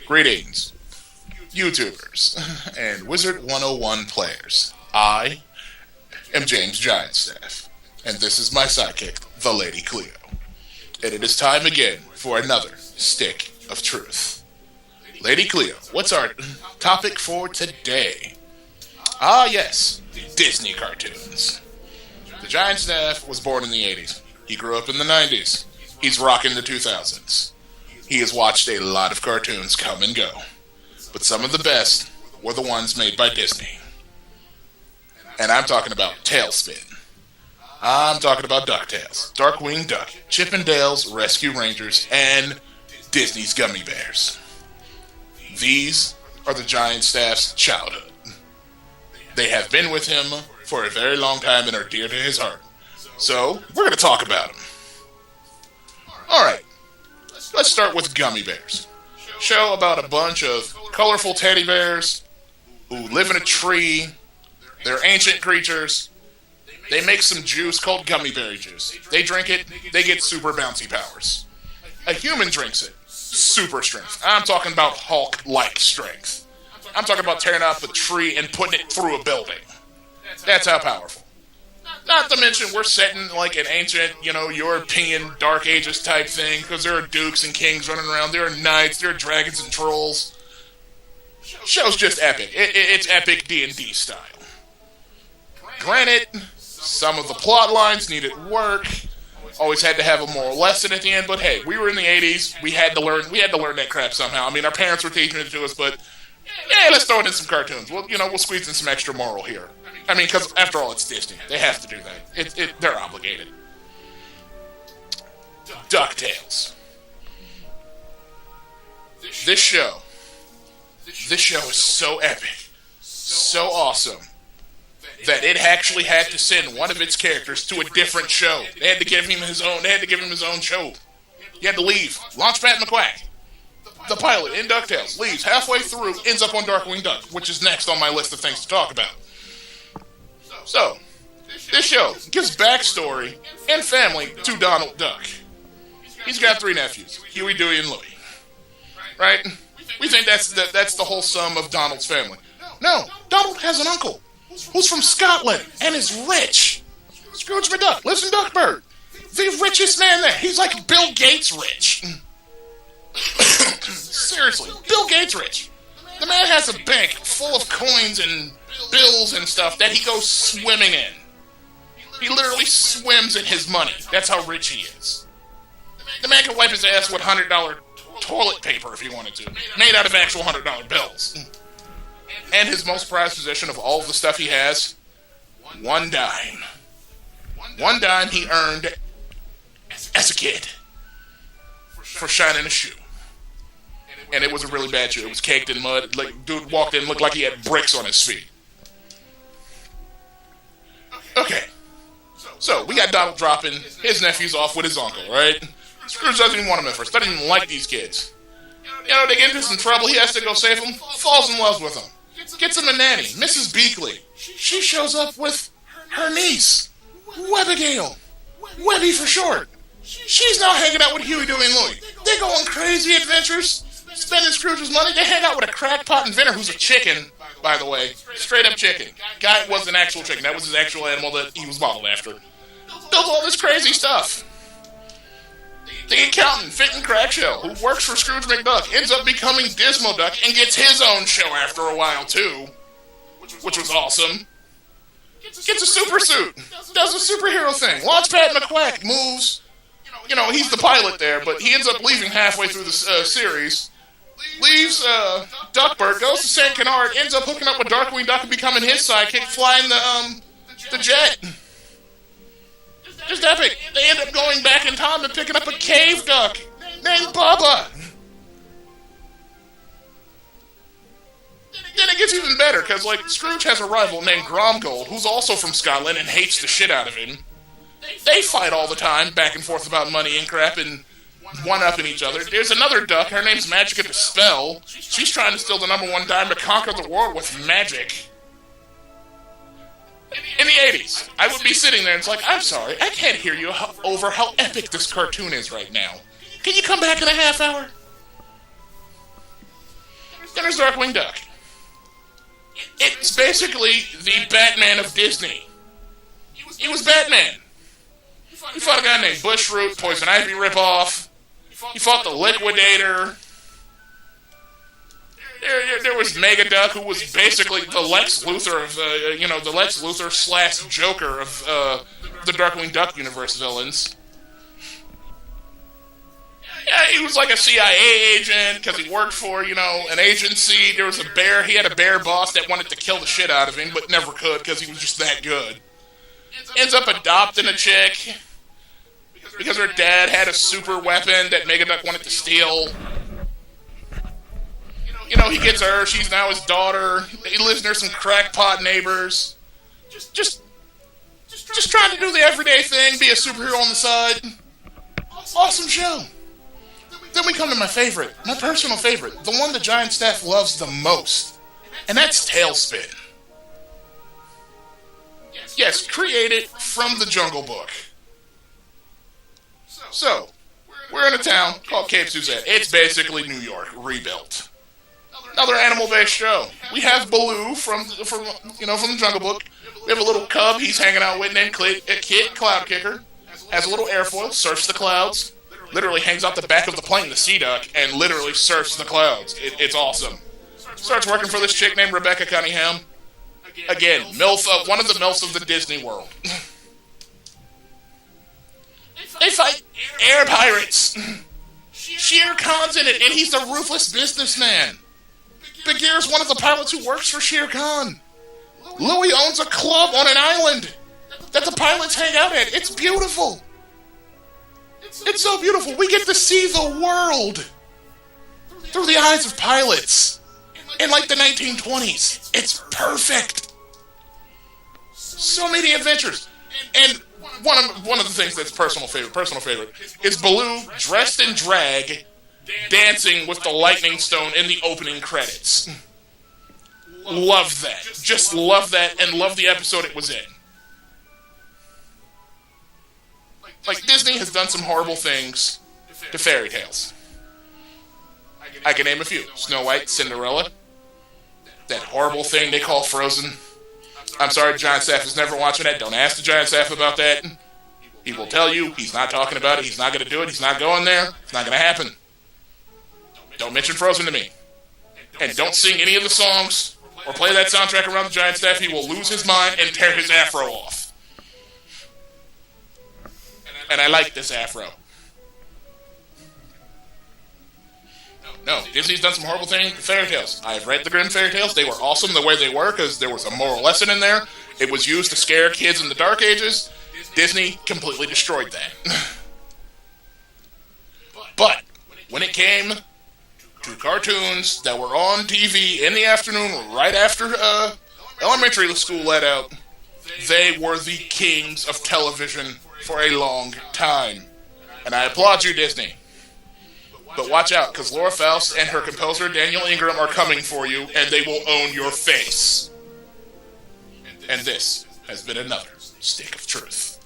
Greetings, YouTubers and Wizard 101 players. I am James GiantStaff, and this is my sidekick, the Lady Cleo. And it is time again for another Stick of Truth. Lady Cleo, what's our topic for today? Ah, yes, Disney cartoons. The GiantStaff was born in the 80s. He grew up in the 90s. He's rocking the 2000s. He has watched a lot of cartoons come and go, but some of the best were the ones made by Disney. And I'm talking about Tailspin. I'm talking about DuckTales, Darkwing Duck, Chip 'n Dale's Rescue Rangers, and Disney's Gummy Bears. These are the GiantStaff's childhood. They have been with him for a very long time and are dear to his heart. So, we're going to talk about them. Alright. Let's start with Gummy Bears. Show about a bunch of colorful teddy bears who live in a tree. They're ancient creatures. They make some juice called gummy berry juice. They drink it, they get super bouncy powers. A human drinks it, super strength. I'm talking about Hulk-like strength. I'm talking about tearing up a tree and putting it through a building. That's how powerful. Not to mention, we're setting like an ancient, European Dark Ages type thing, because there are dukes and kings running around, there are knights, there are dragons and trolls. Show's just epic. It's epic D&D style. Granted, some of the plot lines needed work, always had to have a moral lesson at the end, but hey, we were in the 80s, we had to learn that crap somehow. I mean, our parents were teaching it to us, but yeah, let's throw it in some cartoons. We'll squeeze in some extra moral here. I mean, because after all, it's Disney. They have to do that. They're obligated. DuckTales. This show is so epic, so awesome, that it actually had to send one of its characters to a different show. They had to give him his own show. He had to leave. Launchpad McQuack, the pilot in DuckTales, leaves halfway through, ends up on Darkwing Duck, which is next on my list of things to talk about. So, this show gives backstory and family to Donald Duck. He's got 3 nephews, Huey, Dewey, and Louie. Right? We think that's the whole sum of Donald's family. No, Donald has an uncle who's from Scotland and is rich. Scrooge McDuck lives in Duckburg. The richest man there. He's like Bill Gates rich. Seriously, Bill Gates rich. The man has a bank full of coins and bills and stuff that he goes swimming in. He literally swims in his money. That's how rich he is. The man can wipe his ass with $100 toilet paper if he wanted to, made out of actual $100 bills. And his most prized possession of all of the stuff he has, $1. $1 he earned as a kid for shining a shoe. And it was a really bad shoe. It was caked in mud. Like, dude walked in, looked like he had bricks on his feet. Okay. So, we got Donald dropping his nephews off with his uncle, right? Scrooge doesn't even want them at first. Doesn't even like these kids. They get into some trouble. He has to go save them. Falls in love with them. Gets him a nanny, Mrs. Beakley. She shows up with her niece, Webbigail. Webby for short. She's now hanging out with Huey, Dewey, and Louie. They go on crazy adventures, spending Scrooge's money. They hang out with a crackpot inventor who's a chicken, by the way. Straight up chicken. Guy wasn't an actual chicken. That was his actual animal that he was modeled after. Does all this crazy stuff. The accountant, Fit and Crack Show, who works for Scrooge McDuck, ends up becoming Dismo Duck and gets his own show after a while, too. Which was awesome. Gets a super suit. Does a superhero thing. Launchpad McQuack moves. He's the pilot there, but he ends up leaving halfway through the series. Leaves Duckburg, goes to St. Canard, ends up hooking up with Darkwing Duck and becoming his sidekick, flying the jet. Just epic. They end up going back in time and picking up a cave duck named Bubba. Then it gets even better, because, Scrooge has a rival named Gromgold, who's also from Scotland and hates the shit out of him. They fight all the time, back and forth about money and crap, and one-upping each other. There's another duck, her name's Magic the Spell. She's trying to steal the #1 dime to conquer the world with magic. In the 80s, I would be sitting there and it's like, I'm sorry, I can't hear you over how epic this cartoon is right now. Can you come back in a half hour? Then there's Darkwing Duck. It's basically the Batman of Disney. He was Batman. He fought a guy named Bushroot, Poison Ivy ripoff. He fought the Liquidator. There was Mega Duck, who was basically the Lex Luthor of the Lex Luthor / Joker of the Darkwing Duck universe villains. Yeah, he was like a CIA agent because he worked for, an agency. There was a bear. He had a bear boss that wanted to kill the shit out of him, but never could because he was just that good. Ends up adopting a chick because her dad had a super weapon that Megaduck wanted to steal. He gets her. She's now his daughter. He lives near some crackpot neighbors. Just trying to do the everyday thing, be a superhero on the side. Awesome show. Then we come to my personal favorite, the one the GiantStaff loves the most, and that's Tailspin. Yes, created from the Jungle Book. So, we're in a town called Cape Suzette. It's basically New York, rebuilt. Another animal-based show. We have Baloo from the Jungle Book. We have a little cub he's hanging out with named Kit, Cloud Kicker. Has a little airfoil, surfs the clouds. Literally hangs out the back of the plane, the Sea Duck, and literally surfs the clouds. It's awesome. Starts working for this chick named Rebecca Cunningham. Again, one of the MILFs of the Disney World. They fight air pirates. Shere Khan's in it, and he's a ruthless businessman. Bagheera's one of the pilots who works for Shere Khan. Louie owns a club on an island that the pilots hang out at. It's beautiful. It's so beautiful. We get to see the world through the eyes of pilots in like the 1920s. It's perfect. So many adventures. And one of the things that's personal favorite, is Baloo dressed in drag, dancing with the Lightning Stone in the opening credits. Love that. Just love that, and love the episode it was in. Like, Disney has done some horrible things to fairy tales. I can name a few. Snow White, Cinderella, that horrible thing they call Frozen. I'm sorry, GiantStaff is never watching that. Don't ask the GiantStaff about that. He will tell you he's not talking about it. He's not going to do it. He's not going there. It's not going to happen. Don't mention Frozen to me. And don't sing any of the songs or play that soundtrack around the GiantStaff. He will lose his mind and tear his afro off. And I like this afro. No, Disney's done some horrible things with fairy tales. I've read the Grimm fairy tales. They were awesome the way they were because there was a moral lesson in there. It was used to scare kids in the Dark Ages. Disney completely destroyed that. But when it came to cartoons that were on TV in the afternoon right after elementary school let out, they were the kings of television for a long time. And I applaud you, Disney. But watch out, because Laura Faust and her composer Daniel Ingram are coming for you, and they will own your face. And this has been another Stick of Truth.